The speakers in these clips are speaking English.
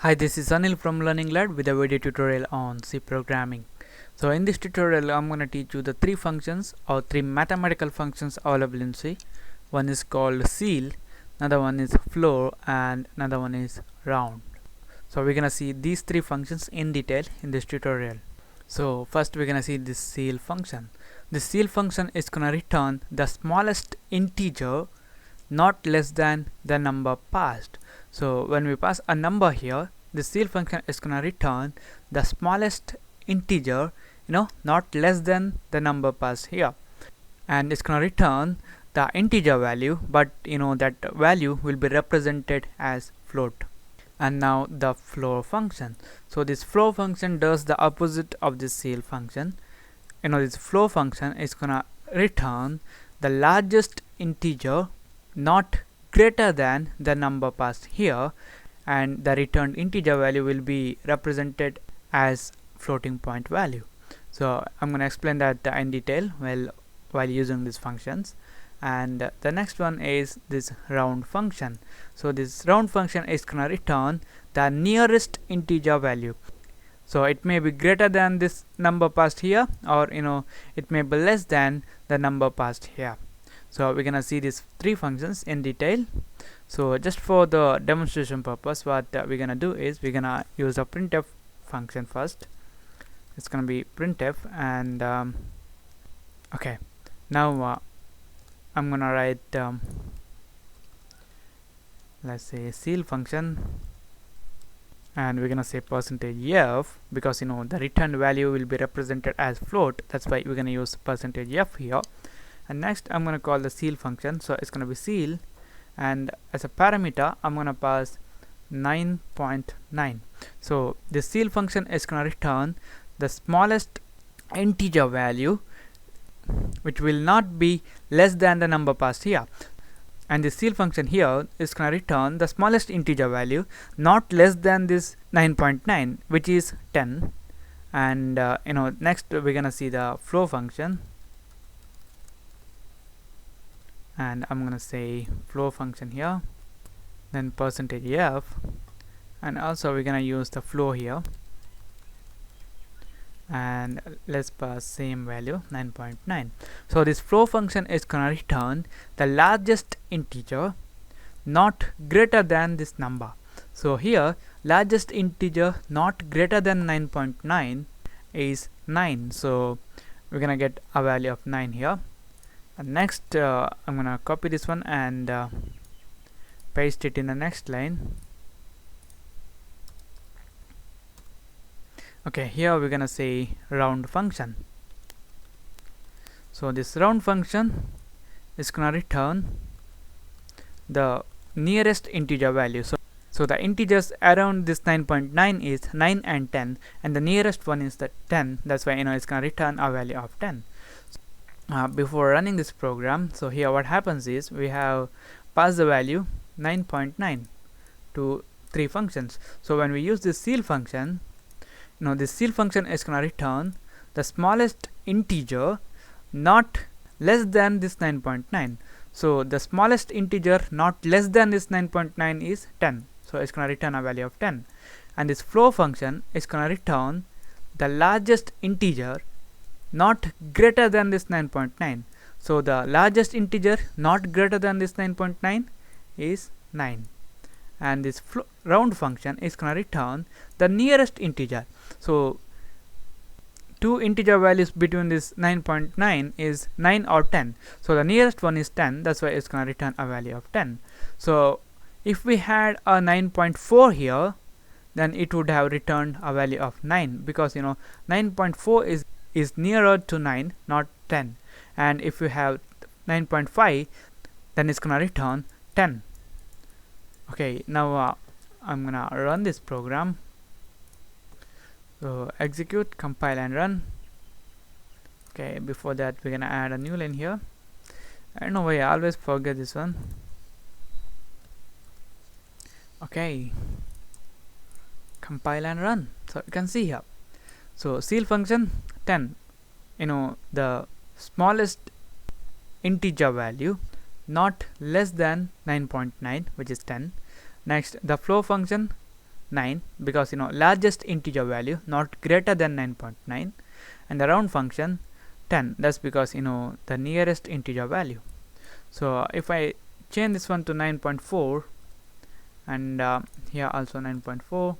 Hi, this is Anil from Learning Lad with a video tutorial on C programming. So in this tutorial, I'm going to teach you the three functions or three mathematical functions available in C. One is called ceil, another one is floor, and another one is round. So we're going to see these three functions in detail in this tutorial. So first we're going to see this ceil function. The ceil function is going to return the smallest integer not less than the number passed. So when we pass a number here, the ceil function is going to return the smallest integer, not less than the number passed here, and it's going to return the integer value, but that value will be represented as float. And now the floor function. So this floor function does the opposite of this ceil function. This floor function is going to return the largest integer not greater than the number passed here, and the returned integer value will be represented as floating point value. So I'm going to explain that in detail while using these functions. And the next one is this round function. So this round function is going to return the nearest integer value. So it may be greater than this number passed here, or it may be less than the number passed here. So we're gonna see these three functions in detail. So just for the demonstration purpose, what we're gonna do is we're gonna use a printf function first. It's gonna be printf, and okay, now I'm gonna write let's say ceil function, and we're gonna say %f because the returned value will be represented as float. That's why we're gonna use %f here. And next I'm going to call the ceil function. So it's going to be ceil, and as a parameter I'm going to pass 9.9. So the ceil function is going to return the smallest integer value which will not be less than the number passed here, and the ceil function here is going to return the smallest integer value not less than this 9.9, which is 10. And next we're going to see the floor function, and I'm gonna say floor function here, then %f, and also we're gonna use the floor here, and let's pass same value 9.9. So this floor function is gonna return the largest integer not greater than this number. So here largest integer not greater than 9.9 is 9, so we're gonna get a value of 9 here. And next I'm gonna copy this one and paste it in the next line. Okay, here we're gonna say round function. So this round function is gonna return the nearest integer value. So the integers around this 9.9 is 9 and 10, and the nearest one is the 10. That's why it's gonna return a value of 10. Before running this program, so here what happens is we have passed the value 9.9 to three functions. So when we use this ceil function, this ceil function is going to return the smallest integer not less than this 9.9. So the smallest integer not less than this 9.9 is 10. So it's going to return a value of 10. And this floor function is going to return the largest integer not greater than this 9.9. So the largest integer not greater than this 9.9 is 9. And this round function is going to return the nearest integer. So two integer values between this 9.9 is 9 or 10. So the nearest one is 10. That's why it's going to return a value of 10. So if we had a 9.4 here, then it would have returned a value of 9, because 9.4 is nearer to 9, not 10. And if you have 9.5, then it's gonna return 10. Okay, now I'm gonna run this program. So execute, compile and run. Okay, before that we're gonna add a new line here. I don't know why I always forget this one. Okay, compile and run. So you can see here, so ceil function 10, the smallest integer value not less than 9.9, which is 10. Next, the floor function 9, because largest integer value not greater than 9.9, and the round function 10, that's because the nearest integer value. So if I change this one to 9.4, and here also 9.4,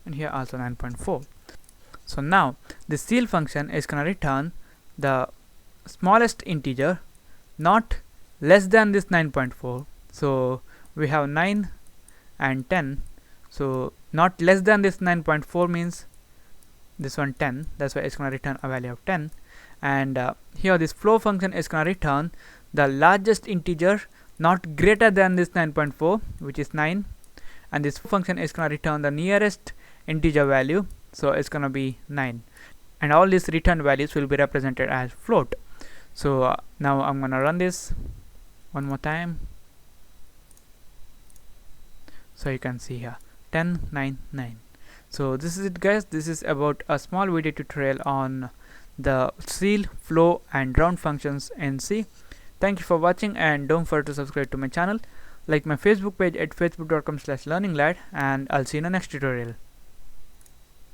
and here also 9.4. So now the ceil function is gonna return the smallest integer not less than this 9.4. so we have 9 and 10, so not less than this 9.4 means this one 10, that's why it's gonna return a value of 10. And here this flow function is gonna return the largest integer not greater than this 9.4, which is 9, and this function is gonna return the nearest integer value, so it's gonna be 9, and all these return values will be represented as float. So now I'm gonna run this one more time, so you can see here 10 9 9. So this is it, guys. This is about a small video tutorial on the ceil, flow and round functions in C. Thank you for watching, and don't forget to subscribe to my channel, like my Facebook page at facebook.com/learninglad, and I'll see you in the next tutorial.